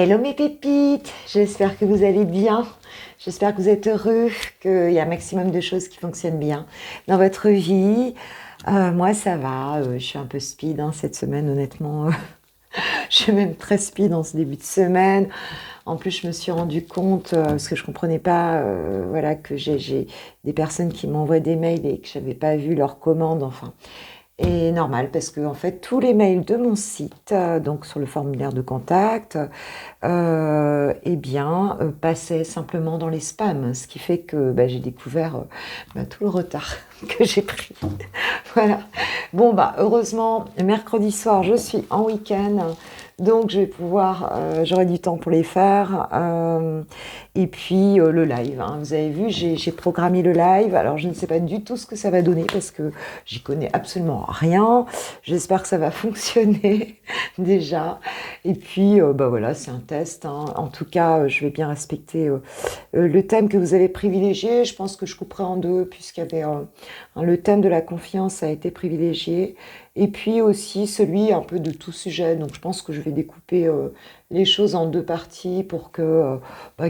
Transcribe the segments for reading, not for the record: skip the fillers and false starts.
Hello mes pépites, j'espère que vous allez bien, j'espère que vous êtes heureux, qu'il y a un maximum de choses qui fonctionnent bien dans votre vie. Moi ça va, je suis un peu speed cette semaine honnêtement, je suis même très speed en ce début de semaine. En plus je me suis rendu compte, parce que je comprenais pas, voilà, que j'ai des personnes qui m'envoient des mails et que je n'avais pas vu leur commande, enfin. Et normal, parce que en fait, tous les mails de mon site, donc sur le formulaire de contact, eh bien, passaient simplement dans les spams, ce qui fait que j'ai découvert tout le retard que j'ai pris. Voilà. Bon, heureusement, mercredi soir, je suis en week-end, donc je vais pouvoir, j'aurai du temps pour les faire. Et puis le live, hein. Vous avez vu, j'ai programmé le live. Alors je ne sais pas du tout ce que ça va donner parce que j'y connais absolument rien. J'espère que ça va fonctionner déjà. Et puis voilà, c'est un test, hein. En tout cas, je vais bien respecter le thème que vous avez privilégié. Je pense que je couperai en deux puisqu'il y avait le thème de la confiance a été privilégié. Et puis aussi celui un peu de tout sujet. Donc je pense que je vais découper les choses en deux parties pour que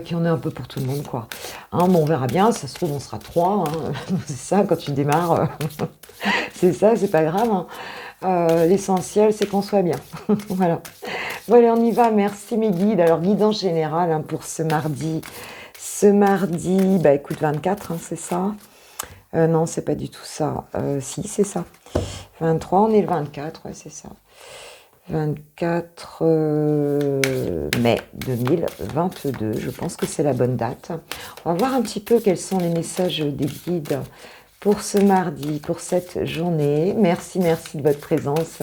qu'il y en ait un peu pour tout le monde, quoi. Hein, bon, on verra bien, ça se trouve on sera trois, hein. C'est ça quand tu démarres, c'est ça, c'est pas grave, hein. L'essentiel c'est qu'on soit bien. Voilà. Bon allez, on y va. Merci mes guides. Alors guidance générale, hein, pour ce mardi. Ce mardi, écoute, 24, hein, c'est ça. Non, c'est pas du tout ça. Si, c'est ça. 23, on est le 24, ouais, c'est ça. 24 mai 2022, je pense que c'est la bonne date. On va voir un petit peu quels sont les messages des guides pour ce mardi, pour cette journée. Merci de votre présence.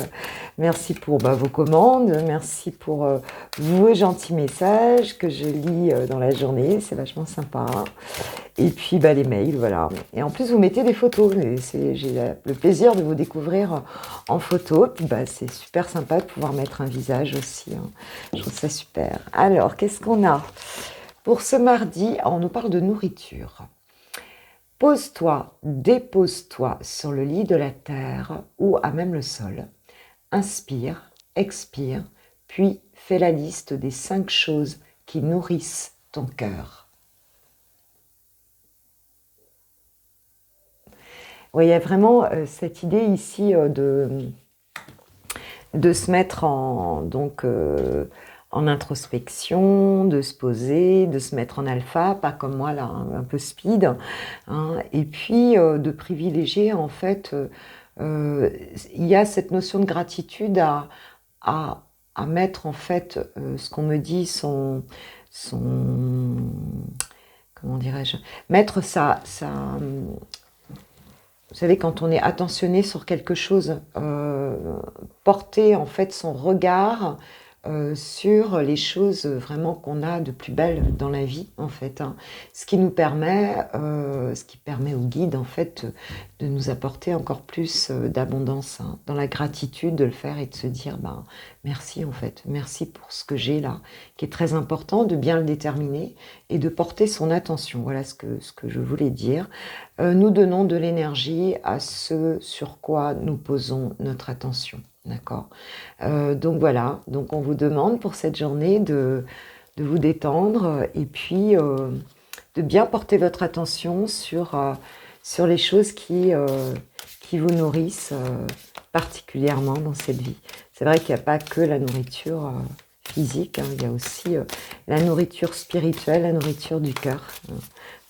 Merci pour vos commandes. Merci pour vos gentils messages que je lis dans la journée. C'est vachement sympa. Et puis les mails, voilà. Et en plus, vous mettez des photos. J'ai le plaisir de vous découvrir en photo. Puis c'est super sympa de pouvoir mettre un visage aussi, hein. Je trouve ça super. Alors, qu'est-ce qu'on a pour ce mardi? On nous parle de nourriture. Pose-toi, dépose-toi sur le lit de la terre ou à même le sol. Inspire, expire, puis fais la liste des 5 choses qui nourrissent ton cœur. Oui, il y a vraiment cette idée ici de se mettre en introspection, de se poser, de se mettre en alpha, pas comme moi là, un peu speed, hein, et puis de privilégier en fait, il y a cette notion de gratitude à mettre en fait ce qu'on me dit, comment dirais-je, mettre vous savez, quand on est attentionné sur quelque chose, porter en fait son regard sur les choses vraiment qu'on a de plus belles dans la vie, en fait, hein. Ce qui permet au guide, en fait, de nous apporter encore plus d'abondance, hein, dans la gratitude de le faire et de se dire, merci, en fait, merci pour ce que j'ai là, qui est très important, de bien le déterminer et de porter son attention. Voilà ce que je voulais dire. Nous donnons de l'énergie à ce sur quoi nous posons notre attention. D'accord. Donc voilà, donc on vous demande pour cette journée de vous détendre et puis de bien porter votre attention sur les choses qui vous nourrissent particulièrement dans cette vie. C'est vrai qu'il n'y a pas que la nourriture physique, hein, il y a aussi la nourriture spirituelle, la nourriture du cœur.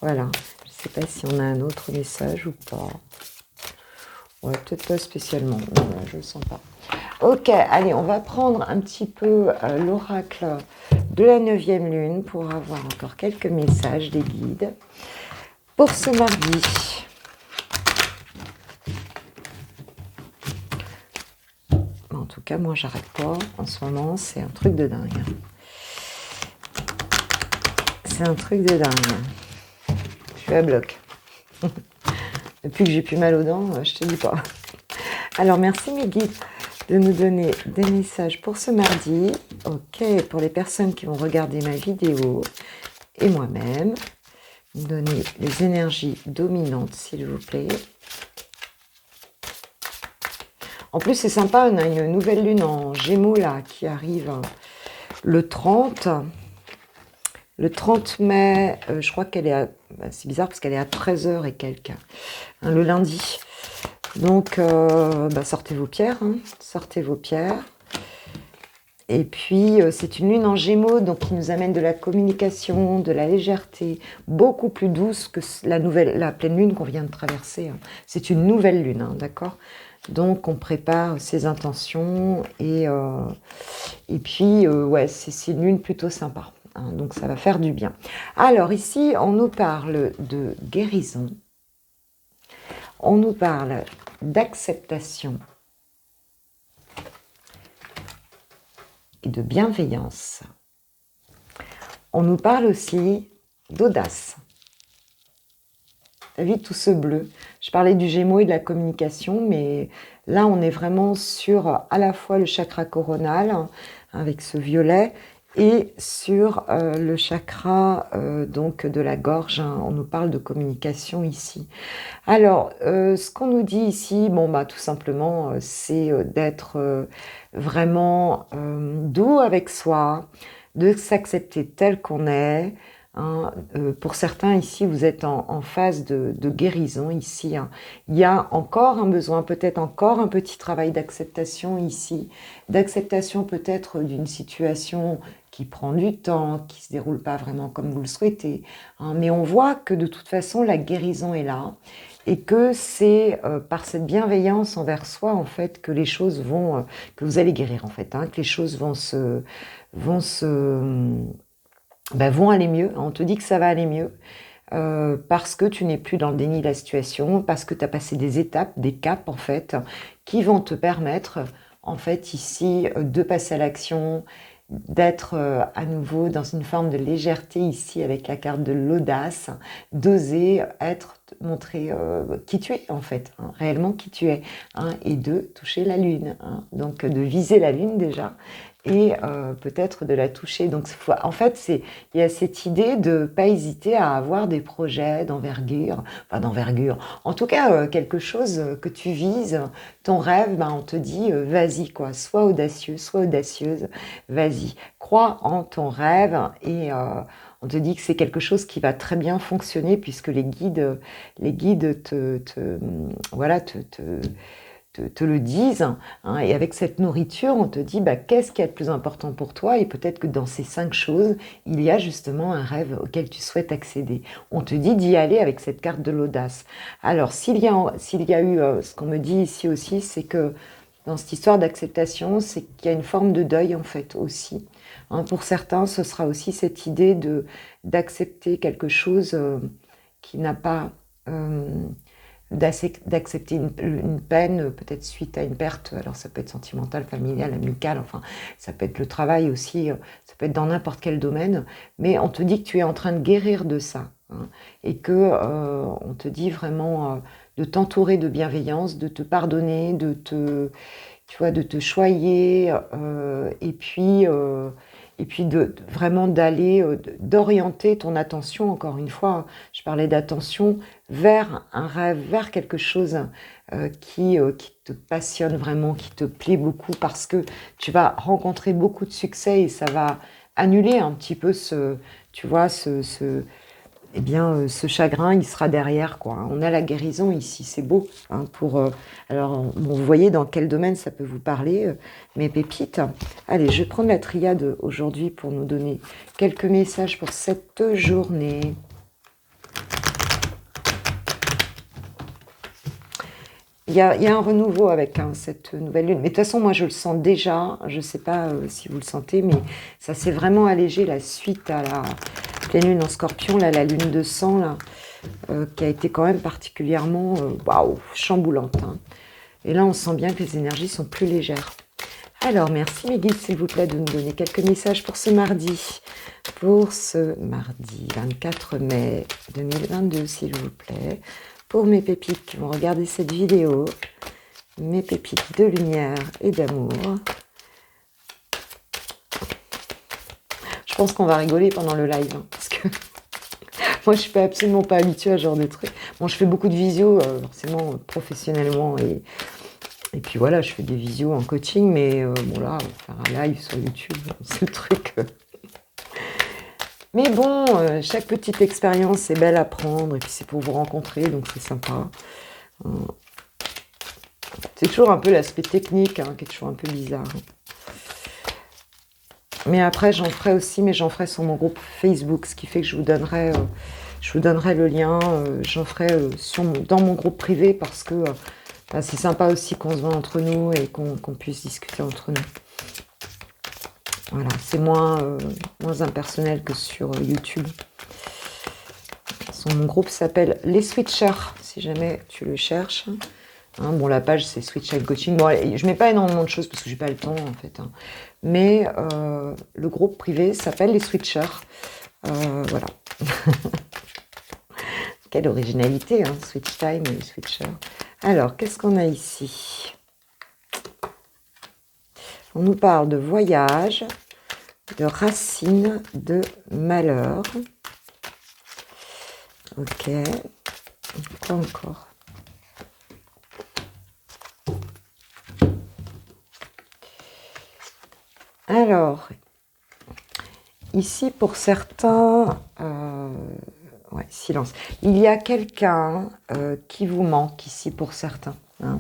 Voilà, je ne sais pas si on a un autre message ou pas. Ouais, peut-être pas spécialement, non, je ne le sens pas. Ok, allez, on va prendre un petit peu l'oracle de la 9e lune pour avoir encore quelques messages des guides pour ce mardi. En tout cas, moi, j'arrête pas. En ce moment, c'est un truc de dingue. C'est un truc de dingue. Je suis à bloc. Depuis que j'ai plus mal aux dents, je te dis pas. Alors, merci mes guides de nous donner des messages pour ce mardi. Ok, pour les personnes qui vont regarder ma vidéo et moi-même. Nous donner les énergies dominantes, s'il vous plaît. En plus, c'est sympa, on a une nouvelle lune en Gémeaux là qui arrive le 30. Le 30 mai, je crois qu'elle est à... c'est bizarre parce qu'elle est à 13h et quelques, hein, le lundi. Donc, sortez vos pierres, hein, sortez vos pierres. Et puis, c'est une lune en Gémeaux, donc qui nous amène de la communication, de la légèreté, beaucoup plus douce que la pleine lune qu'on vient de traverser. Hein. C'est une nouvelle lune, hein, d'accord? Donc, on prépare ses intentions et puis, ouais, c'est une lune plutôt sympa. Hein, donc, ça va faire du bien. Alors, ici, on nous parle de guérison. On nous parle d'acceptation et de bienveillance. On nous parle aussi d'audace. T'as vu tout ce bleu? Je parlais du Gémeaux et de la communication, mais là, on est vraiment sur à la fois le chakra coronal, hein, avec ce violet, et sur le chakra donc de la gorge. Hein. On nous parle de communication ici. Alors, ce qu'on nous dit ici, tout simplement, c'est d'être vraiment doux avec soi, de s'accepter tel qu'on est. Hein. Pour certains ici, vous êtes en phase de guérison ici. Hein. Il y a encore un besoin, peut-être encore un petit travail d'acceptation ici, d'acceptation peut-être d'une situation qui prend du temps, qui se déroule pas vraiment comme vous le souhaitez. Hein. Mais on voit que de toute façon, la guérison est là. Et que c'est par cette bienveillance envers soi, en fait, que les choses vont... que vous allez guérir, en fait. Hein, que les choses vont aller mieux. On te dit que ça va aller mieux. Parce que tu n'es plus dans le déni de la situation, parce que tu as passé des étapes, des caps, en fait, qui vont te permettre, en fait, ici, de passer à l'action, d'être à nouveau dans une forme de légèreté ici avec la carte de l'audace, d'oser montrer qui tu es en fait, hein, réellement qui tu es, hein, et de toucher la lune, hein, donc de viser la lune déjà, et peut-être de la toucher. Donc en fait, il y a cette idée de ne pas hésiter à avoir des projets d'envergure, en tout cas quelque chose que tu vises, ton rêve, on te dit vas-y quoi, sois audacieux, sois audacieuse, vas-y, crois en ton rêve et on te dit que c'est quelque chose qui va très bien fonctionner puisque les guides te le disent, hein, et avec cette nourriture, on te dit qu'est-ce qui est le plus important pour toi, et peut-être que dans ces 5 choses, il y a justement un rêve auquel tu souhaites accéder. On te dit d'y aller avec cette carte de l'audace. Alors, s'il y a eu, ce qu'on me dit ici aussi, c'est que dans cette histoire d'acceptation, c'est qu'il y a une forme de deuil en fait aussi. Hein, pour certains, ce sera aussi cette idée d'accepter quelque chose qui n'a pas... d'accepter une peine, peut-être suite à une perte, alors ça peut être sentimental, familial, amical, enfin ça peut être le travail aussi, ça peut être dans n'importe quel domaine, mais on te dit que tu es en train de guérir de ça, hein, et que on te dit vraiment de t'entourer de bienveillance, de te pardonner, de te choyer, et puis vraiment d'orienter ton attention, encore une fois, je parlais d'attention, vers un rêve, vers quelque chose qui te passionne vraiment, qui te plaît beaucoup, parce que tu vas rencontrer beaucoup de succès et ça va annuler un petit peu ce chagrin, il sera derrière, quoi. On a la guérison ici, c'est beau. Hein, alors, vous voyez dans quel domaine ça peut vous parler, mes pépites. Allez, je vais prendre la triade aujourd'hui pour nous donner quelques messages pour cette journée. Il y a un renouveau avec cette nouvelle lune. Mais de toute façon, moi, je le sens déjà. Je ne sais pas si vous le sentez, mais ça s'est vraiment allégé la suite à la pleine lune en Scorpion, là, la lune de sang, là, qui a été quand même particulièrement chamboulante. Hein. Et là, on sent bien que les énergies sont plus légères. Alors, merci mes guides, s'il vous plaît, de nous donner quelques messages pour ce mardi. Pour ce mardi 24 mai 2022, s'il vous plaît. Pour mes pépites qui vont regarder cette vidéo, mes pépites de lumière et d'amour. Je pense qu'on va rigoler pendant le live, hein, parce que moi, je suis absolument pas habituée à ce genre de trucs. Bon, je fais beaucoup de visio, forcément, professionnellement, Et puis voilà, je fais des visios en coaching, mais bon là, faire un live sur YouTube, c'est le truc. Mais bon, chaque petite expérience est belle à prendre, et puis c'est pour vous rencontrer, donc c'est sympa. C'est toujours un peu l'aspect technique, hein, qui est toujours un peu bizarre. Mais après, j'en ferai aussi, mais j'en ferai sur mon groupe Facebook, ce qui fait que je vous donnerai le lien, j'en ferai dans mon groupe privé, parce que c'est sympa aussi qu'on se voit entre nous et qu'on puisse discuter entre nous. Voilà, c'est moins impersonnel que sur YouTube. Mon groupe s'appelle Les Switchers, si jamais tu le cherches. Hein, bon, la page, c'est Switch and Coaching. Bon, je mets pas énormément de choses parce que j'ai pas le temps, en fait. Hein. Mais le groupe privé s'appelle Les Switchers. Voilà. Quelle originalité, hein, Switch Time et les Switchers. Alors, qu'est-ce qu'on a ici? On nous parle de voyage, de racines, de malheur. Ok. Quoi encore? Alors, ici pour certains, ouais, silence. Il y a quelqu'un qui vous manque ici pour certains. Hein.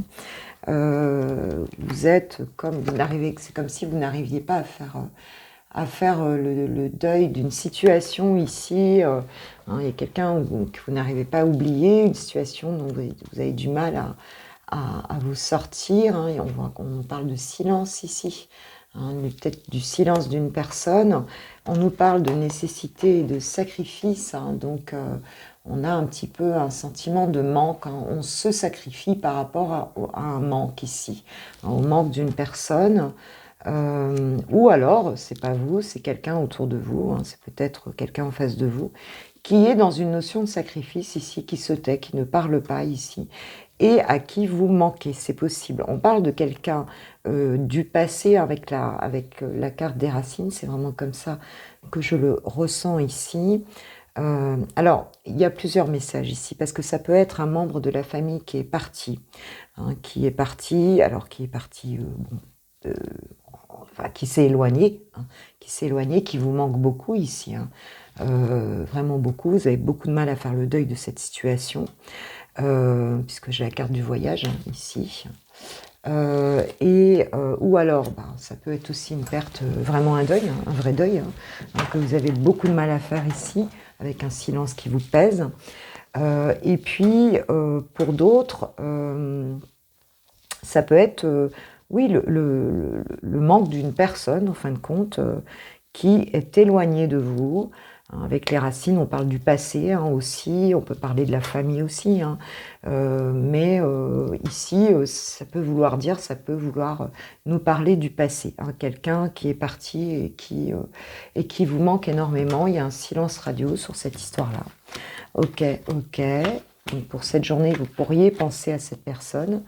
Vous êtes comme c'est comme si vous n'arriviez pas à faire le deuil d'une situation ici. Hein, il y a quelqu'un que vous n'arrivez pas à oublier, une situation dont vous avez du mal à vous sortir. Hein, et on parle de silence ici. Hein, peut-être du silence d'une personne. On nous parle de nécessité et de sacrifice. Hein, donc, on a un petit peu un sentiment de manque. Hein, on se sacrifie par rapport à un manque ici. Hein, au manque d'une personne. Ou alors, c'est pas vous, c'est quelqu'un autour de vous. Hein, c'est peut-être quelqu'un en face de vous qui est dans une notion de sacrifice ici, qui se tait, qui ne parle pas ici, et à qui vous manquez, c'est possible. On parle de quelqu'un du passé avec la carte des racines, c'est vraiment comme ça que je le ressens ici. Alors, il y a plusieurs messages ici, parce que ça peut être un membre de la famille qui est parti, hein, qui s'est éloigné, hein, qui vous manque beaucoup ici, hein. Vraiment beaucoup, vous avez beaucoup de mal à faire le deuil de cette situation, puisque j'ai la carte du voyage hein, ici, ou alors ça peut être aussi une perte, vraiment un deuil, hein, un vrai deuil, hein, donc que vous avez beaucoup de mal à faire ici, avec un silence qui vous pèse, et puis pour d'autres, ça peut être oui, le manque d'une personne, en fin de compte, qui est éloignée de vous. Avec les racines, on parle du passé hein, aussi, on peut parler de la famille aussi. Hein. Mais ici, ça peut vouloir nous parler du passé. Hein. Quelqu'un qui est parti et qui vous manque énormément. Il y a un silence radio sur cette histoire-là. Ok. Donc pour cette journée, vous pourriez penser à cette personne.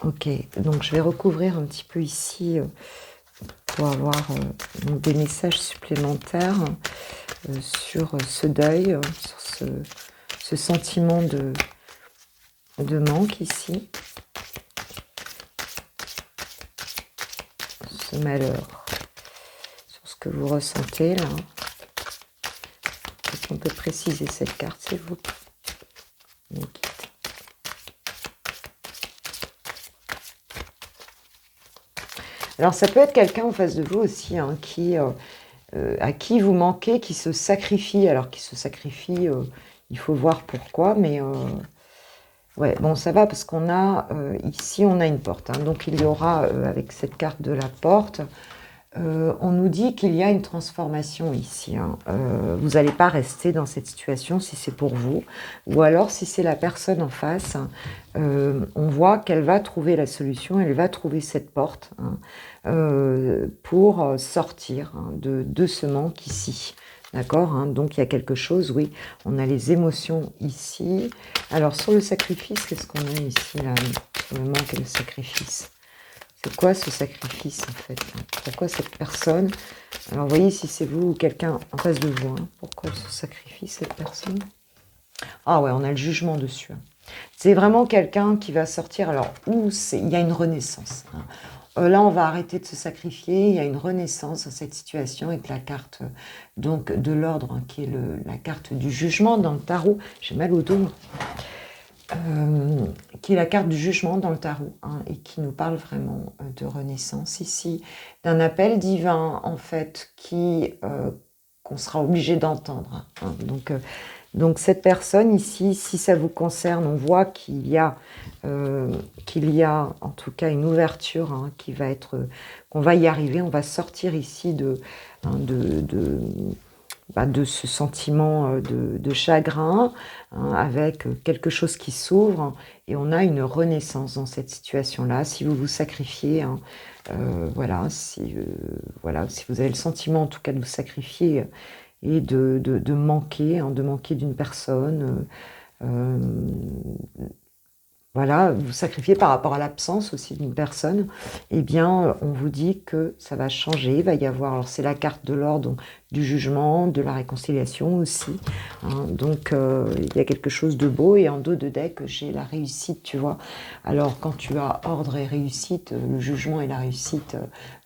Ok, donc je vais recouvrir un petit peu ici pour avoir des messages supplémentaires sur ce deuil, sur ce sentiment de manque ici, ce malheur, sur ce que vous ressentez là. Est-ce qu'on peut préciser cette carte, s'il vous plaît? Alors ça peut être quelqu'un en face de vous aussi hein, à qui vous manquez, qui se sacrifie. Alors qui se sacrifie, il faut voir pourquoi, mais ouais, bon ça va parce qu'on a ici on a une porte. Hein, donc il y aura avec cette carte de la porte, on nous dit qu'il y a une transformation ici. Hein. Vous n'allez pas rester dans cette situation si c'est pour vous. Ou alors si c'est la personne en face, hein, on voit qu'elle va trouver la solution, elle va trouver cette porte hein, pour sortir hein, de ce manque ici. D'accord hein. Donc il y a quelque chose, oui, on a les émotions ici. Alors sur le sacrifice, qu'est-ce qu'on a ici là, sur le manque et le sacrifice? C'est quoi ce sacrifice en fait? Pourquoi cette personne? Alors voyez si c'est vous ou quelqu'un en face de vous. Hein, pourquoi elle se sacrifie cette personne? Ah ouais, on a le jugement dessus. C'est vraiment quelqu'un qui va sortir. Alors, il y a une renaissance. Là, on va arrêter de se sacrifier. Il y a une renaissance dans cette situation avec la carte donc de l'ordre, qui est la carte du jugement dans le tarot. J'ai mal au dos. Qui est la carte du jugement dans le tarot, et qui nous parle vraiment de renaissance ici, d'un appel divin en fait qu'on sera obligé d'entendre. Donc cette personne ici, si ça vous concerne, on voit qu'il y a en tout cas une ouverture qui va être, qu'on va y arriver, on va sortir ici de ce sentiment de chagrin, avec quelque chose qui s'ouvre, et on a une renaissance dans cette situation-là. Si vous vous sacrifiez, voilà, si vous avez le sentiment en tout cas de vous sacrifier et de manquer, d'une personne, voilà, vous sacrifiez par rapport à l'absence aussi d'une personne, eh bien, on vous dit que ça va changer, il va y avoir, alors c'est la carte de l'ordre, donc du jugement, de la réconciliation aussi, donc il y a quelque chose de beau, et en dos de deck, j'ai la réussite, tu vois. Alors, quand tu as ordre et réussite, le jugement et la réussite,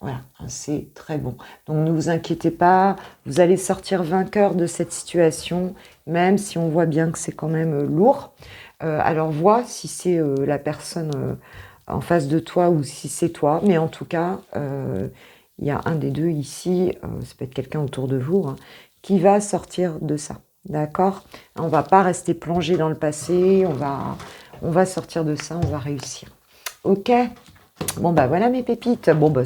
voilà, c'est très bon. Donc, ne vous inquiétez pas, vous allez sortir vainqueur de cette situation, même si on voit bien que c'est quand même lourd. Alors vois si c'est la personne en face de toi ou si c'est toi, mais en tout cas, il y a un des deux ici, ça peut être quelqu'un autour de vous, qui va sortir de ça, d'accord? On ne va pas rester plongé dans le passé, on va sortir de ça, on va réussir. Ok? Bon bah voilà mes pépites. Bon bah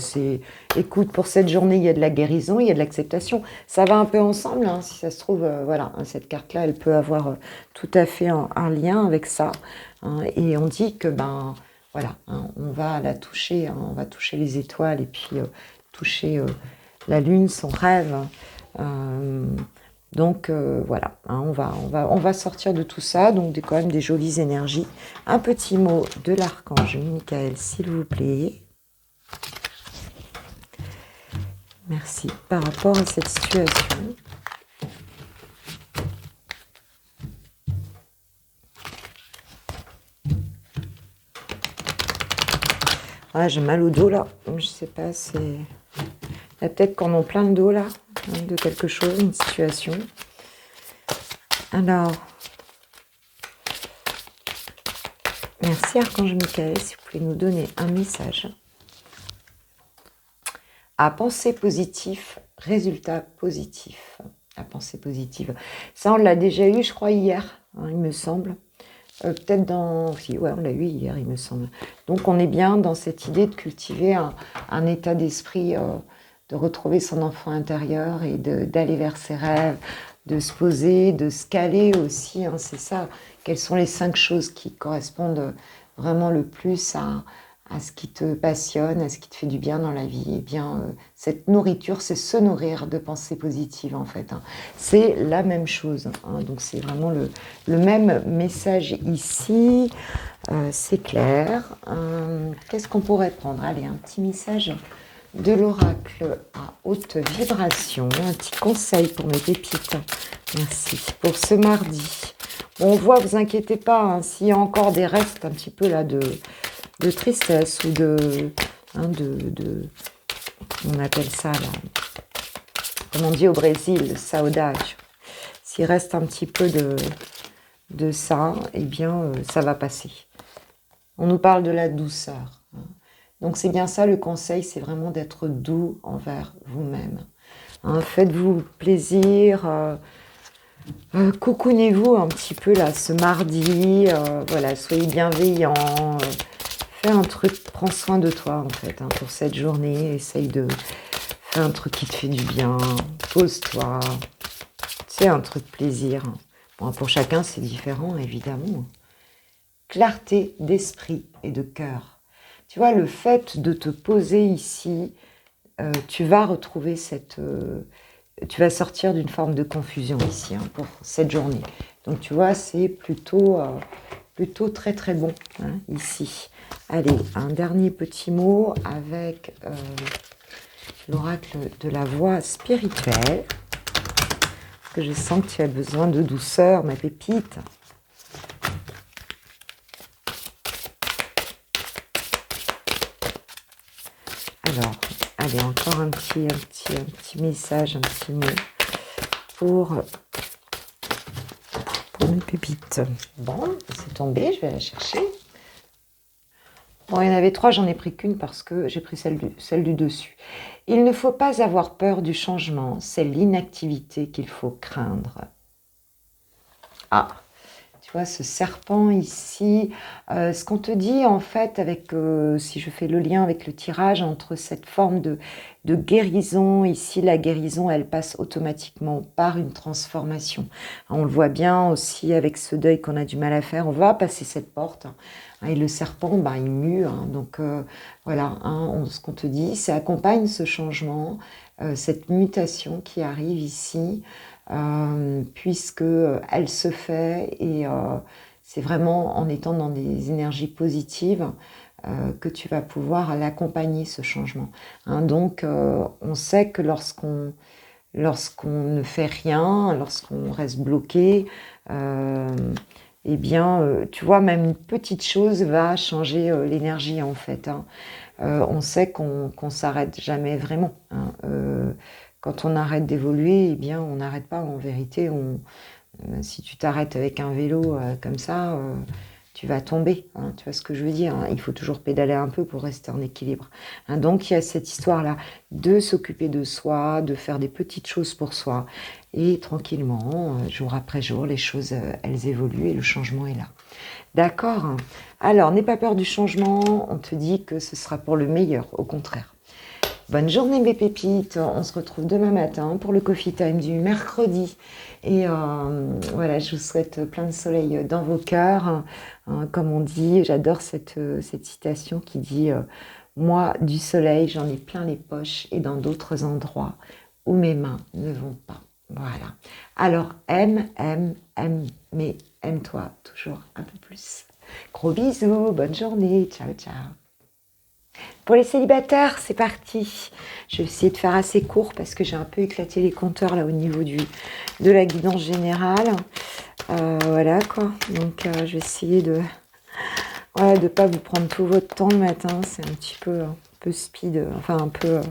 écoute, pour cette journée il y a de la guérison, il y a de l'acceptation. Ça va un peu ensemble, si ça se trouve, voilà, cette carte-là, elle peut avoir tout à fait un lien avec ça. Et on dit que voilà, on va la toucher, on va toucher les étoiles et puis toucher la lune, son rêve. Donc voilà, on va sortir de tout ça, donc quand même des jolies énergies. Un petit mot de l'archange Michael, s'il vous plaît. Merci. Par rapport à cette situation. Ah, j'ai mal au dos là, je sais pas, c'est... Il y a peut-être qu'on en plein le dos là, de quelque chose, une situation. Alors, merci Archange Michael, si vous pouvez nous donner un message. À penser positif, résultat positif. À penser positive. Ça, on l'a déjà eu, je crois, hier, il me semble. Peut-être dans... Si, ouais, on l'a eu hier, il me semble. Donc, on est bien dans cette idée de cultiver un état d'esprit, de retrouver son enfant intérieur et d'aller vers ses rêves, de se poser, de se caler aussi, c'est ça. Quelles sont les 5 choses qui correspondent vraiment le plus à ce qui te passionne, à ce qui te fait du bien dans la vie? Eh bien, cette nourriture, c'est se nourrir de pensées positives, en fait. C'est la même chose. Donc, c'est vraiment le même message ici. C'est clair. Qu'est-ce qu'on pourrait prendre? Allez, un petit message de l'oracle à haute vibration. Un petit conseil pour mes pépites. Merci. Pour ce mardi. Bon, on voit, vous inquiétez pas, s'il y a encore des restes un petit peu là de tristesse ou on appelle ça là, comme on dit au Brésil, saudade. S'il reste un petit peu de ça, eh bien ça va passer. On nous parle de la douceur. Donc c'est bien ça le conseil, c'est vraiment d'être doux envers vous-même. Faites-vous plaisir, cocoonez-vous un petit peu là ce mardi, voilà, soyez bienveillants. Fais un truc, prends soin de toi en fait, pour cette journée. Essaye de faire un truc qui te fait du bien. Pose-toi. C'est un truc plaisir. Bon, pour chacun, c'est différent, évidemment. Clarté d'esprit et de cœur. Tu vois, le fait de te poser ici, tu vas retrouver tu vas sortir d'une forme de confusion ici, pour cette journée. Donc, tu vois, c'est plutôt très très bon, ici. Allez, un dernier petit mot avec l'oracle de la voix spirituelle. Parce que je sens que tu as besoin de douceur, ma pépite. Alors, allez, encore un petit message, un petit mot pour mes pépites. Bon, c'est tombé, je vais la chercher. Bon, il y en avait 3, j'en ai pris qu'une parce que j'ai pris celle du dessus. Il ne faut pas avoir peur du changement, c'est l'inactivité qu'il faut craindre. Ah, tu vois, ce serpent ici, ce qu'on te dit en fait, avec, si je fais le lien avec le tirage, entre cette forme de guérison, ici la guérison, elle passe automatiquement par une transformation. On le voit bien aussi avec ce deuil qu'on a du mal à faire, on va passer cette porte, hein, et le serpent, bah, il mue, hein, donc voilà, hein, ce qu'on te dit, c'est accompagne ce changement, cette mutation qui arrive ici, puisque elle se fait et c'est vraiment en étant dans des énergies positives que tu vas pouvoir l'accompagner, ce changement. Hein, donc on sait que lorsqu'on ne fait rien, lorsqu'on reste bloqué, eh bien, tu vois, même une petite chose va changer l'énergie en fait. Hein. On sait qu'on s'arrête jamais vraiment. Hein. Quand on arrête d'évoluer, eh bien, on n'arrête pas. En vérité, si tu t'arrêtes avec un vélo comme ça, tu vas tomber. Hein, tu vois ce que je veux dire, hein. Il faut toujours pédaler un peu pour rester en équilibre. Hein, donc, il y a cette histoire-là de s'occuper de soi, de faire des petites choses pour soi. Et tranquillement, jour après jour, les choses, elles évoluent et le changement est là. D'accord. Alors, n'aie pas peur du changement. On te dit que ce sera pour le meilleur, au contraire. Bonne journée mes pépites, on se retrouve demain matin pour le Coffee Time du mercredi. Et voilà, je vous souhaite plein de soleil dans vos cœurs. Hein, comme on dit, j'adore cette citation qui dit moi, du soleil, j'en ai plein les poches et dans d'autres endroits où mes mains ne vont pas. Voilà. Alors, aime, mais aime-toi toujours un peu plus. Gros bisous, bonne journée, ciao, ciao. Pour les célibataires, c'est parti. Je vais essayer de faire assez court parce que j'ai un peu éclaté les compteurs là au niveau de la guidance générale. Voilà quoi. Donc je vais essayer de pas vous prendre tout votre temps le matin. C'est un peu speed, enfin un peu.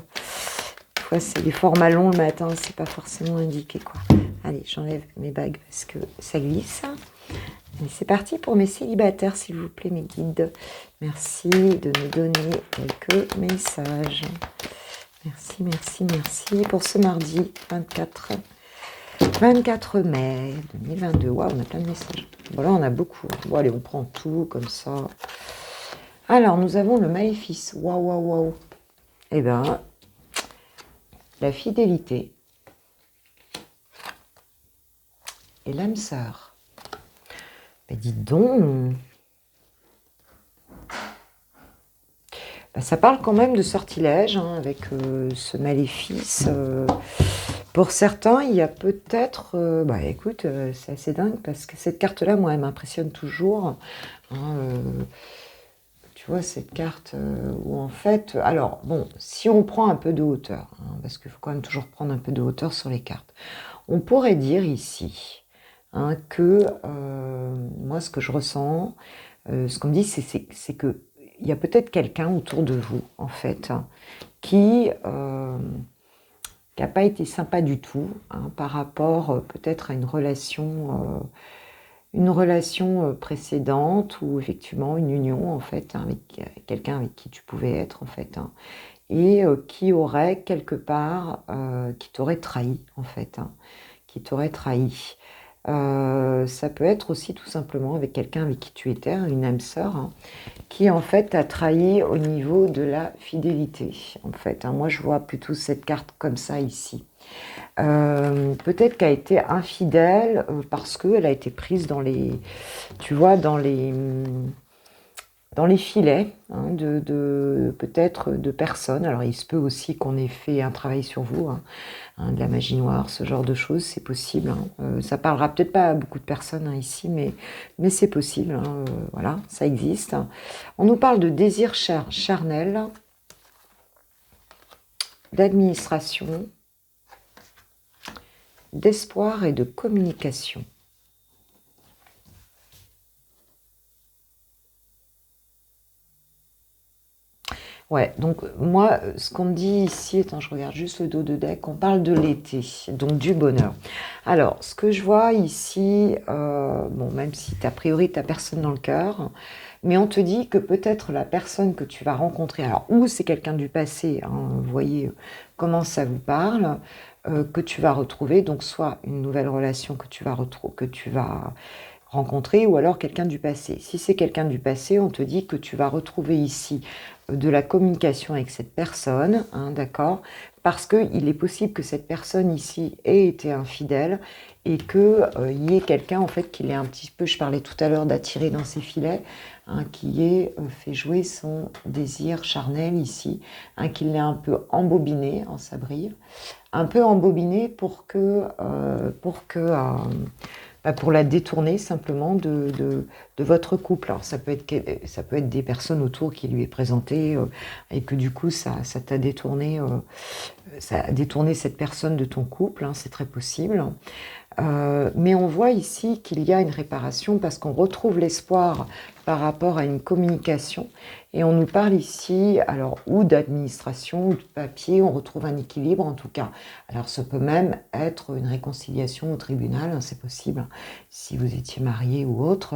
C'est des formats longs le matin, c'est pas forcément indiqué quoi. Allez, j'enlève mes bagues parce que ça glisse. Et c'est parti pour mes célibataires, s'il vous plaît, mes guides. Merci de me donner quelques messages. Merci pour ce mardi 24 mai 2022. Waouh, on a plein de messages. Bon, là, on a beaucoup. Bon, allez, on prend tout comme ça. Alors, nous avons le maléfice. Waouh. Eh bien, la fidélité et l'âme sœur. Mais dites donc, ça parle quand même de sortilège hein, avec ce maléfice. Pour certains, il y a peut-être... écoute, c'est assez dingue parce que cette carte-là, moi, elle m'impressionne toujours. Hein, tu vois, cette carte où en fait... Alors, bon, si on prend un peu de hauteur, hein, parce qu'il faut quand même toujours prendre un peu de hauteur sur les cartes, on pourrait dire ici hein, que moi, ce que je ressens, ce qu'on me dit, c'est que il y a peut-être quelqu'un autour de vous, en fait, hein, qui n'a pas été sympa du tout hein, par rapport peut-être à une relation précédente ou effectivement une union, en fait, hein, avec quelqu'un avec qui tu pouvais être, en fait, hein, et qui aurait quelque part, qui t'aurait trahi, en fait, hein, qui t'aurait trahi. Ça peut être aussi tout simplement avec quelqu'un avec qui tu étais, une âme sœur, hein, qui en fait t'a trahi au niveau de la fidélité. En fait, hein. Moi je vois plutôt cette carte comme ça ici. Peut-être qu'elle a été infidèle parce qu'elle a été prise dans les, tu vois, dans les filets hein, peut-être de personnes. Alors il se peut aussi qu'on ait fait un travail sur vous, hein, de la magie noire, ce genre de choses, c'est possible. Hein. Ça parlera peut-être pas à beaucoup de personnes hein, ici, mais c'est possible. Hein, voilà, ça existe. On nous parle de désir charnel, d'administration, d'espoir et de communication. Ouais, donc moi, ce qu'on me dit ici, attends, je regarde juste le dos de deck, on parle de l'été, donc du bonheur. Alors, ce que je vois ici, bon, même si a priori t'as personne dans le cœur, mais on te dit que peut-être la personne que tu vas rencontrer, alors ou c'est quelqu'un du passé, hein, vous voyez comment ça vous parle, que tu vas retrouver, donc soit une nouvelle relation que tu vas rencontrer ou alors quelqu'un du passé. Si c'est quelqu'un du passé, on te dit que tu vas retrouver ici de la communication avec cette personne, hein, d'accord? Parce qu'il est possible que cette personne ici ait été infidèle et qu'il y ait quelqu'un en fait qui l'ait un petit peu, je parlais tout à l'heure d'attirer dans ses filets, hein, qui ait fait jouer son désir charnel ici, hein, qui l'ait un peu embobiné en sabrive, un peu embobiné pour la détourner simplement de votre couple. Alors ça peut être des personnes autour qui lui est présentée et que du coup ça t'a détourné, ça a détourné cette personne de ton couple, hein, c'est très possible. Mais on voit ici qu'il y a une réparation parce qu'on retrouve l'espoir par rapport à une communication et on nous parle ici alors ou d'administration ou de papier, on retrouve un équilibre en tout cas. Alors ça peut même être une réconciliation au tribunal, hein, c'est possible, si vous étiez marié ou autre.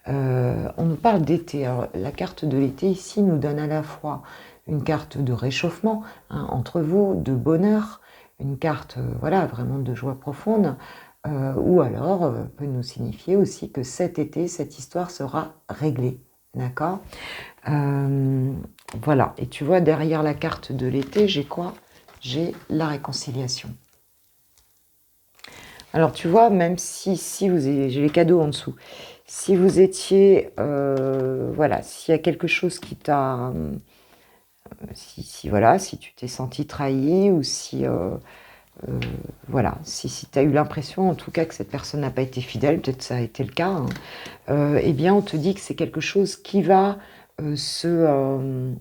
On nous parle d'été. Alors la carte de l'été ici nous donne à la fois une carte de réchauffement, hein, entre vous, de bonheur, une carte voilà, vraiment de joie profonde. Ou alors peut nous signifier aussi que cet été, cette histoire sera réglée. D'accord? Voilà. Et tu vois, derrière la carte de l'été, j'ai quoi? J'ai la réconciliation. Alors tu vois, même si vous avez, j'ai les cadeaux en dessous, si vous étiez, voilà, s'il y a quelque chose qui t'a, voilà, si tu t'es senti trahi ou si voilà, si tu as eu l'impression en tout cas que cette personne n'a pas été fidèle, peut-être ça a été le cas, hein, eh bien on te dit que c'est quelque chose qui va se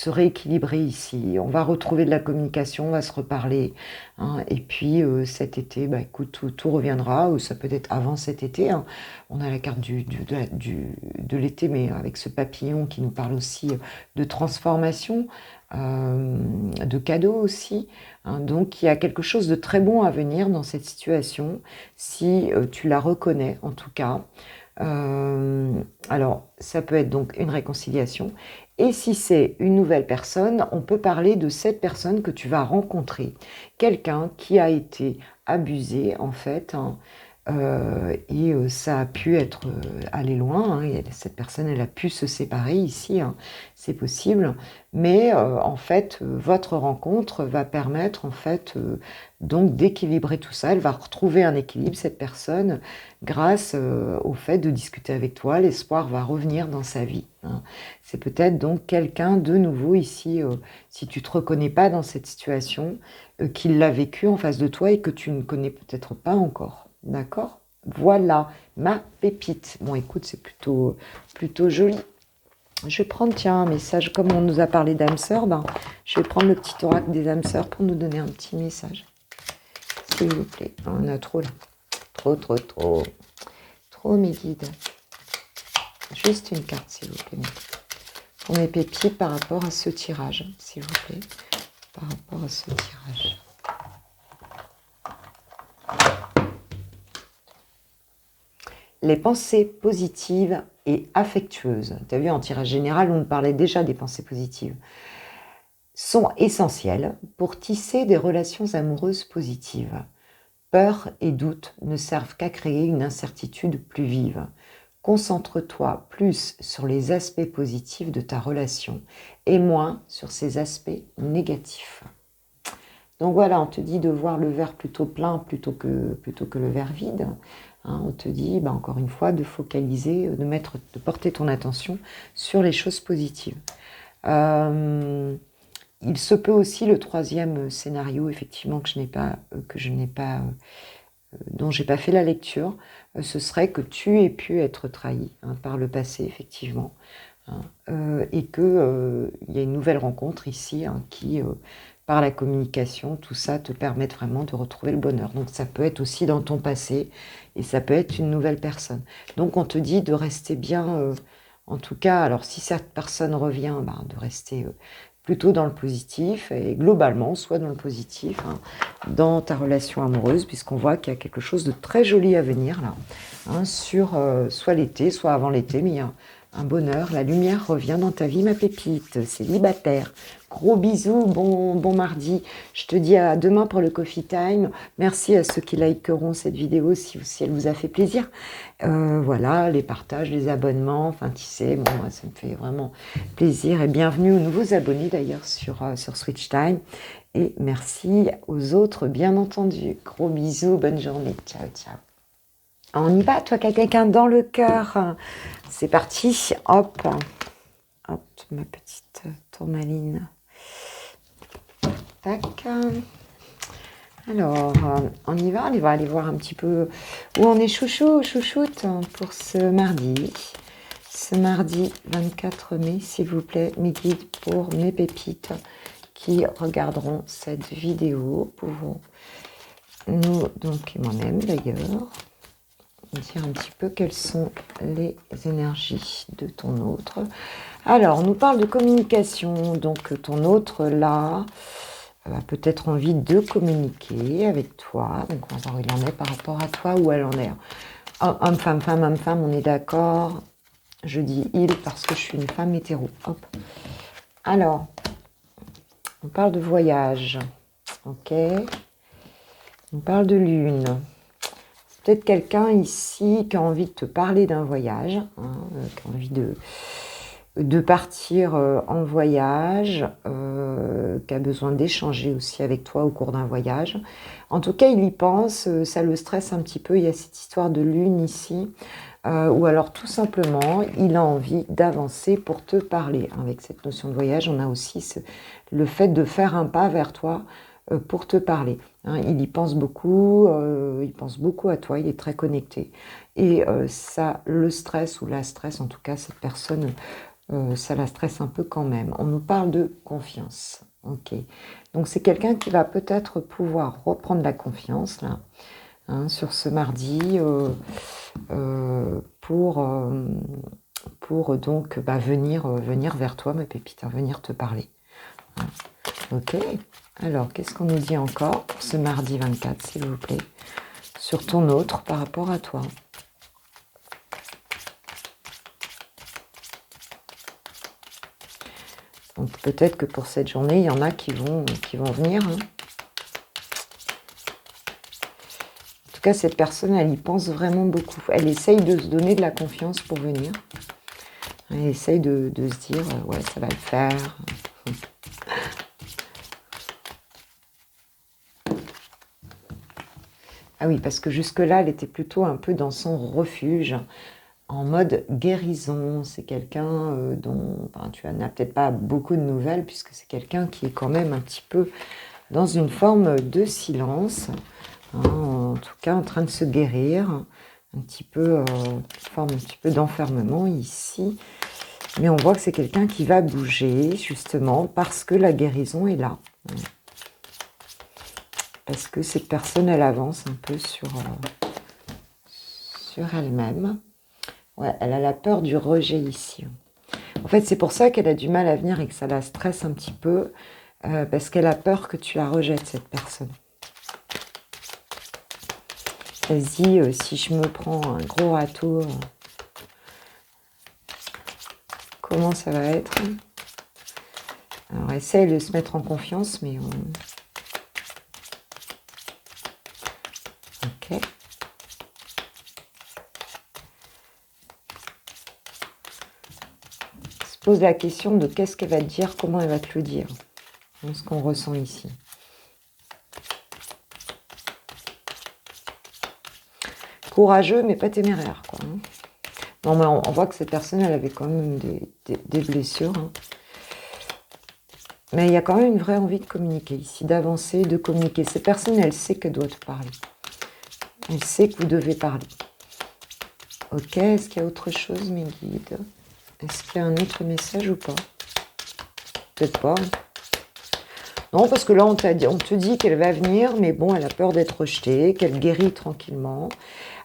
rééquilibrer ici. On va retrouver de la communication, on va se reparler, hein, et puis cet été, bah, écoute, tout reviendra, ou ça peut être avant cet été, hein. On a la carte de l'été, mais avec ce papillon qui nous parle aussi de transformation, de cadeaux aussi, hein. Donc il y a quelque chose de très bon à venir dans cette situation, si tu la reconnais en tout cas. Alors, ça peut être donc une réconciliation. Et si c'est une nouvelle personne, on peut parler de cette personne que tu vas rencontrer. Quelqu'un qui a été abusé, en fait, hein, et ça a pu être aller loin, hein, et cette personne, elle a pu se séparer ici, hein, c'est possible. Mais en fait, votre rencontre va permettre, en fait, donc d'équilibrer tout ça. Elle va retrouver un équilibre, cette personne, grâce au fait de discuter avec toi. L'espoir va revenir dans sa vie, hein. C'est peut-être donc quelqu'un de nouveau ici, si tu ne te reconnais pas dans cette situation, qui l'a vécu en face de toi et que tu ne connais peut-être pas encore. D'accord? Voilà ma pépite. Bon, écoute, c'est plutôt joli. Je vais prendre, tiens, un message. Comme on nous a parlé d'âme sœur, ben, je vais prendre le petit oracle des âmes sœurs pour nous donner un petit message. S'il vous plaît. On a trop là. Trop mes guides. Juste une carte, s'il vous plaît. Pour mes pépites par rapport à ce tirage, s'il vous plaît. Par rapport à ce tirage. Les pensées positives et affectueuses, tu as vu en tirage général, on parlait déjà des pensées positives, sont essentielles pour tisser des relations amoureuses positives. Peur et doute ne servent qu'à créer une incertitude plus vive. Concentre-toi plus sur les aspects positifs de ta relation et moins sur ses aspects négatifs. Donc voilà, on te dit de voir le verre plutôt plein plutôt que le verre vide. Hein, on te dit, bah, encore une fois, de focaliser, de porter ton attention sur les choses positives. Il se peut aussi le troisième scénario, effectivement, dont j'ai pas fait la lecture, ce serait que tu aies pu être trahi, hein, par le passé, effectivement, hein, et que il y a une nouvelle rencontre ici, hein, qui par la communication, tout ça te permet vraiment de retrouver le bonheur. Donc ça peut être aussi dans ton passé et ça peut être une nouvelle personne. Donc on te dit de rester bien, en tout cas, alors si cette personne revient, ben, de rester plutôt dans le positif et globalement, soit dans le positif, hein, dans ta relation amoureuse, puisqu'on voit qu'il y a quelque chose de très joli à venir là, hein, sur soit l'été, soit avant l'été, mais il y a un bonheur, la lumière revient dans ta vie, ma pépite, célibataire. Gros bisous, bon mardi. Je te dis à demain pour le coffee time. Merci à ceux qui likeront cette vidéo si elle vous a fait plaisir. Voilà, les partages, les abonnements, enfin tu sais, bon, moi, ça me fait vraiment plaisir. Et bienvenue aux nouveaux abonnés d'ailleurs sur Switch Time. Et merci aux autres, bien entendu. Gros bisous, bonne journée. Ciao, ciao. On y va, toi qui as quelqu'un dans le cœur. C'est parti, hop, hop, ma petite tourmaline. Tac. Alors, on y va aller voir un petit peu où on est chouchoute pour ce mardi. Ce mardi 24 mai, s'il vous plaît, mes guides pour mes pépites qui regarderont cette vidéo. Pour nous, donc, et moi-même d'ailleurs, dire un petit peu quelles sont les énergies de ton autre. Alors, on nous parle de communication. Donc, ton autre, là, a peut-être envie de communiquer avec toi. Donc, on va voir où il en est par rapport à toi, où elle en est. Homme-femme, homme-femme, on est d'accord. Je dis il parce que je suis une femme hétéro. Hop. Alors, on parle de voyage. Ok. On parle de lune. Peut-être quelqu'un ici qui a envie de te parler d'un voyage, hein, qui a envie de partir en voyage, qui a besoin d'échanger aussi avec toi au cours d'un voyage. En tout cas, il y pense, ça le stresse un petit peu, il y a cette histoire de lune ici, ou alors tout simplement, il a envie d'avancer pour te parler. Avec cette notion de voyage, on a aussi le fait de faire un pas vers toi, pour te parler. Hein, il y pense beaucoup à toi, il est très connecté. Et ça le stresse, ou la stresse, en tout cas, cette personne, ça la stresse un peu quand même. On nous parle de confiance. Ok. Donc c'est quelqu'un qui va peut-être pouvoir reprendre la confiance, là, hein, sur ce mardi, pour donc venir vers toi, ma pépite, hein, venir te parler. Hein. Ok. Alors, qu'est-ce qu'on nous dit encore pour ce mardi 24, s'il vous plaît, sur ton autre par rapport à toi? Donc, peut-être que pour cette journée, il y en a qui vont venir. Hein. En tout cas, cette personne, elle y pense vraiment beaucoup. Elle essaye de se donner de la confiance pour venir. Elle essaye de se dire, ouais, ça va le faire. Ah oui, parce que jusque-là, elle était plutôt un peu dans son refuge, en mode guérison. C'est quelqu'un dont tu n'as peut-être pas beaucoup de nouvelles, puisque c'est quelqu'un qui est quand même un petit peu dans une forme de silence, hein, en tout cas en train de se guérir, un petit peu, forme un petit peu d'enfermement ici. Mais on voit que c'est quelqu'un qui va bouger, justement, parce que la guérison est là. Parce que cette personne, elle avance un peu sur elle-même. Ouais, elle a la peur du rejet ici. En fait, c'est pour ça qu'elle a du mal à venir et que ça la stresse un petit peu, parce qu'elle a peur que tu la rejettes, cette personne. Elle se dit, si je me prends un gros râteau, comment ça va être? Alors, essaye de se mettre en confiance, mais... Ok. Se pose la question de qu'est-ce qu'elle va te dire, comment elle va te le dire. C'est ce qu'on ressent ici. Courageux, mais pas téméraire, quoi. Non, mais on voit que cette personne, elle avait quand même des blessures. Hein. Mais il y a quand même une vraie envie de communiquer ici, d'avancer, de communiquer. Cette personne, elle sait qu'elle doit te parler. Elle sait que vous devez parler. Ok, est-ce qu'il y a autre chose, mes guides? Est-ce qu'il y a un autre message ou pas? Peut-être pas. Non, parce que là, on te dit qu'elle va venir, mais bon, elle a peur d'être rejetée, qu'elle guérit tranquillement.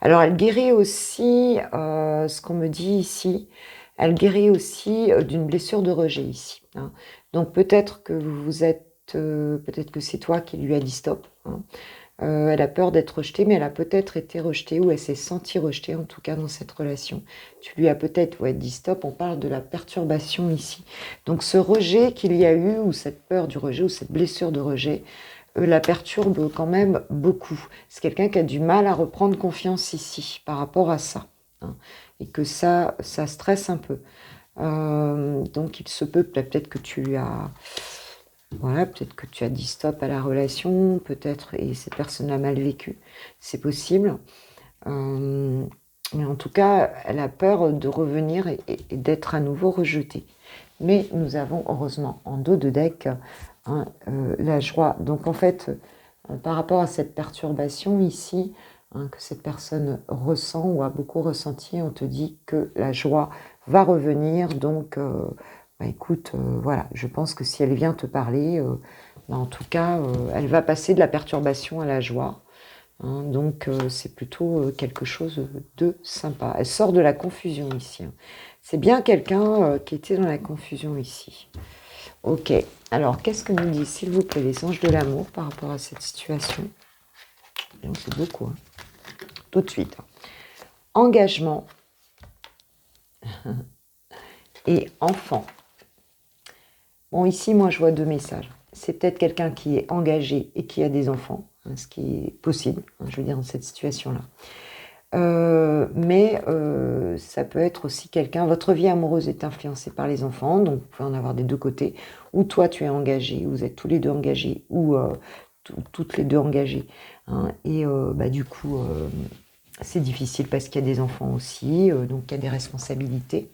Alors, elle guérit aussi, ce qu'on me dit ici, elle guérit aussi d'une blessure de rejet ici. Hein. Donc peut-être que vous êtes, peut-être que c'est toi qui lui as dit stop. Hein. Elle a peur d'être rejetée, mais elle a peut-être été rejetée ou elle s'est sentie rejetée, en tout cas dans cette relation. Tu lui as peut-être dit stop, on parle de la perturbation ici. Donc ce rejet qu'il y a eu, ou cette peur du rejet, ou cette blessure de rejet, la perturbe quand même beaucoup. C'est quelqu'un qui a du mal à reprendre confiance ici par rapport à ça. Hein, et que ça stresse un peu. Donc il se peut peut-être que tu lui as... Voilà, peut-être que tu as dit stop à la relation, peut-être, et cette personne l'a mal vécu, c'est possible. Mais en tout cas, elle a peur de revenir et d'être à nouveau rejetée. Mais nous avons heureusement en dos de deck hein, la joie. Donc en fait, par rapport à cette perturbation ici, hein, que cette personne ressent ou a beaucoup ressenti, on te dit que la joie va revenir. Donc bah, écoute, voilà, je pense que si elle vient te parler, bah, en tout cas, elle va passer de la perturbation à la joie. Hein, donc c'est plutôt quelque chose de sympa. Elle sort de la confusion ici. Hein. C'est bien quelqu'un qui était dans la confusion ici. Ok, alors qu'est-ce que nous disent, s'il vous plaît, les anges de l'amour par rapport à cette situation? Donc c'est beaucoup, hein. Tout de suite. Hein. Engagement et enfant. Bon, ici, moi, je vois 2 messages. C'est peut-être quelqu'un qui est engagé et qui a des enfants, hein, ce qui est possible, hein, je veux dire, dans cette situation-là. Mais ça peut être aussi quelqu'un, votre vie amoureuse est influencée par les enfants, donc vous pouvez en avoir des deux côtés, ou toi tu es engagé, vous êtes tous les deux engagés, ou toutes les deux engagées, hein, et bah, du coup c'est difficile parce qu'il y a des enfants aussi, donc il y a des responsabilités.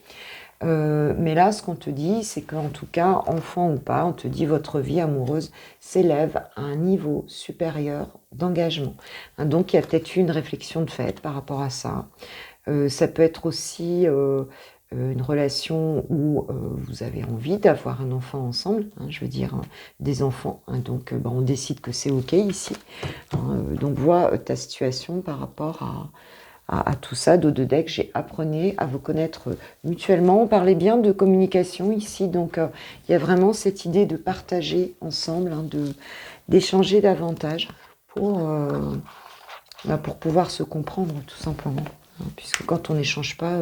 Mais là, ce qu'on te dit, c'est qu'en tout cas, enfant ou pas, on te dit votre vie amoureuse s'élève à un niveau supérieur d'engagement. Hein, donc, il y a peut-être eu une réflexion de fait par rapport à ça. Ça peut être aussi une relation où vous avez envie d'avoir un enfant ensemble, hein, je veux dire des enfants. Hein, donc, bah, on décide que c'est OK ici. Hein, donc, vois ta situation par rapport à tout ça, dos de deck, j'ai apprenez à vous connaître mutuellement. On parlait bien de communication ici, donc il y a vraiment cette idée de partager ensemble, hein, d'échanger davantage pour pouvoir se comprendre tout simplement. Hein, puisque quand on n'échange pas,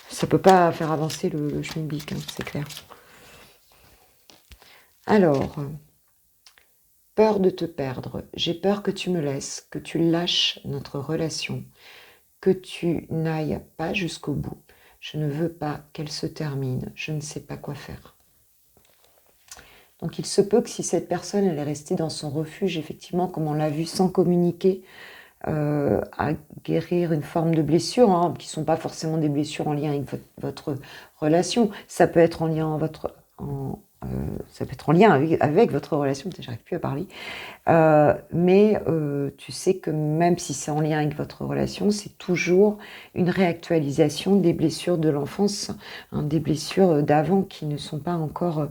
ça ne peut pas faire avancer le schmilblick, hein, c'est clair. Alors, peur de te perdre. J'ai peur que tu me laisses, que tu lâches notre relation, que tu n'ailles pas jusqu'au bout. Je ne veux pas qu'elle se termine. Je ne sais pas quoi faire. Donc il se peut que si cette personne elle est restée dans son refuge, effectivement, comme on l'a vu, sans communiquer, à guérir une forme de blessure, hein, qui ne sont pas forcément des blessures en lien avec votre relation. Ça peut être en lien ça peut être en lien avec votre relation, j'arrive plus à parler. Mais tu sais que même si c'est en lien avec votre relation, c'est toujours une réactualisation des blessures de l'enfance, hein, des blessures d'avant qui ne sont pas encore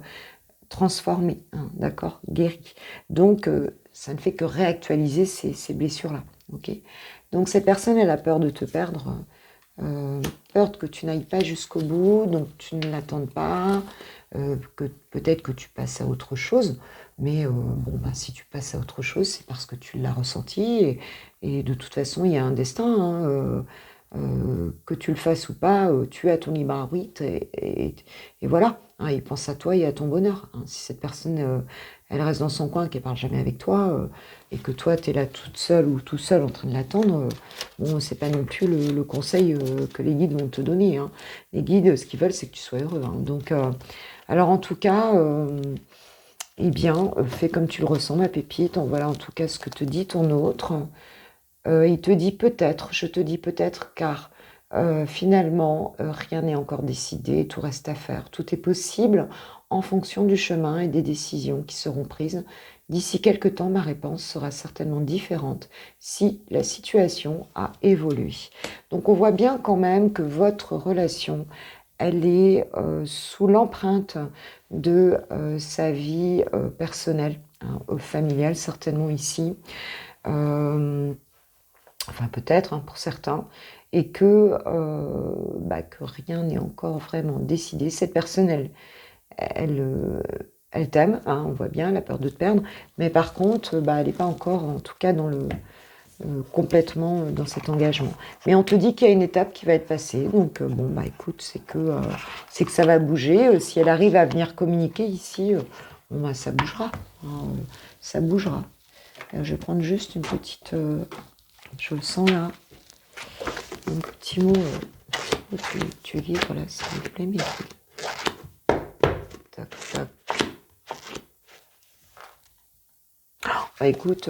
transformées, hein, d'accord, guéries. Donc, ça ne fait que réactualiser ces blessures-là. Okay, donc, cette personne, elle a peur de te perdre, peur que tu n'ailles pas jusqu'au bout, donc tu ne l'attendes pas, que peut-être que tu passes à autre chose, mais bon, bah, si tu passes à autre chose, c'est parce que tu l'as ressenti, et de toute façon, il y a un destin, hein, que tu le fasses ou pas, tu as ton libre arbitre, et voilà, hein, il pense à toi et à ton bonheur. Hein. Si cette personne, elle reste dans son coin, qu'elle parle jamais avec toi, et que toi, tu es là toute seule ou tout seul en train de l'attendre, bon, c'est pas non plus le conseil que les guides vont te donner. Hein. Les guides, ce qu'ils veulent, c'est que tu sois heureux. Hein. Donc, alors en tout cas, eh bien, fais comme tu le ressens, ma pépite. Voilà en tout cas ce que te dit ton autre. Il te dit peut-être, je te dis peut-être, car finalement, rien n'est encore décidé, tout reste à faire. Tout est possible en fonction du chemin et des décisions qui seront prises. D'ici quelque temps, ma réponse sera certainement différente si la situation a évolué. Donc on voit bien quand même que votre relation, elle est sous l'empreinte de sa vie personnelle, hein, familiale certainement ici. Enfin peut-être, hein, pour certains. et que, que rien n'est encore vraiment décidé. Cette personne, elle t'aime, hein, on voit bien, elle a peur de te perdre, mais par contre, elle n'est pas encore, en tout cas, complètement dans cet engagement. Mais on te dit qu'il y a une étape qui va être passée, donc écoute, c'est que ça va bouger. Si elle arrive à venir communiquer ici, ça bougera, hein, ça bougera. Je vais prendre juste une petite, je le sens là, un petit mot, tu livres là, s'il vous plaît, mais tac, tac. Écoute,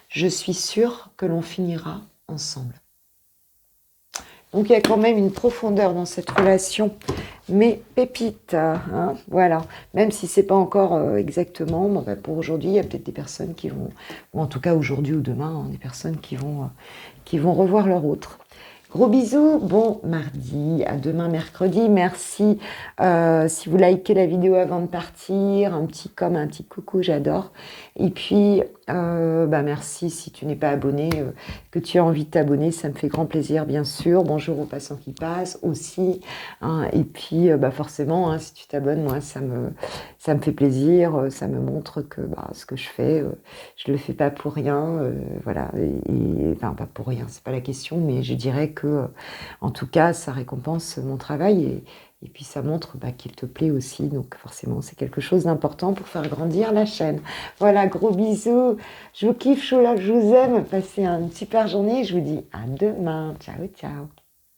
je suis sûre que l'on finira ensemble. Donc il y a quand même une profondeur dans cette relation, mais pépite, hein, voilà. Même si c'est pas encore exactement, pour aujourd'hui, il y a peut-être des personnes qui vont, ou en tout cas aujourd'hui ou demain, des personnes qui vont revoir leur autre. Gros bisous, bon mardi, à demain mercredi, merci si vous likez la vidéo avant de partir, un petit coucou, j'adore. Et puis, merci si tu n'es pas abonné, que tu as envie de t'abonner, ça me fait grand plaisir bien sûr. Bonjour aux passants qui passent aussi, hein. Et puis forcément, hein, si tu t'abonnes, moi ça me fait plaisir, ça me montre que ce que je fais, je le fais pas pour rien, voilà, enfin pas pour rien, c'est pas la question, mais je dirais que en tout cas ça récompense mon travail et puis ça montre qu'il te plaît aussi, donc forcément c'est quelque chose d'important pour faire grandir la chaîne. Voilà, gros bisous, je vous kiffe, je vous aime, passez une super journée, je vous dis à demain, ciao ciao.